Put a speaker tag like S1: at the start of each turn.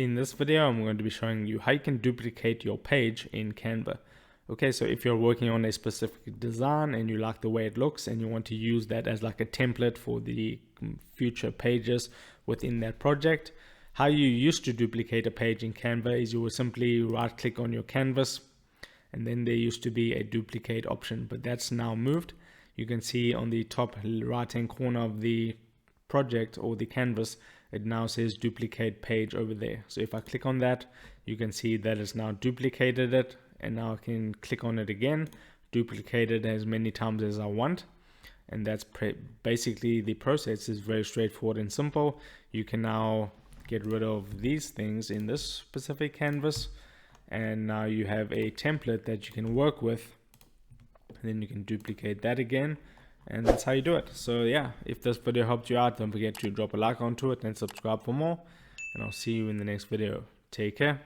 S1: In this video, I'm going to be showing you how you can duplicate your page in Canva. Okay, so if you're working on a specific design and you like the way it looks and you want to use that as like a template for the future pages within that project, how you used to duplicate a page in Canva is you would simply right click on your canvas, and then there used to be a duplicate option, but that's now moved. You can see on the top right hand corner of the project or the canvas, it now says duplicate page over there. So if I click on that, you can see that it's now duplicated it, and now I can click on it again, duplicate it as many times as I want. And that's basically the process. Is very straightforward and simple. You can now get rid of these things in this specific canvas, and now you have a template that you can work with, and then you can duplicate that again, and that's how you do it. So yeah, if this video helped you out, don't forget to drop a like onto it and subscribe for more, and I'll see you in the next video. Take care.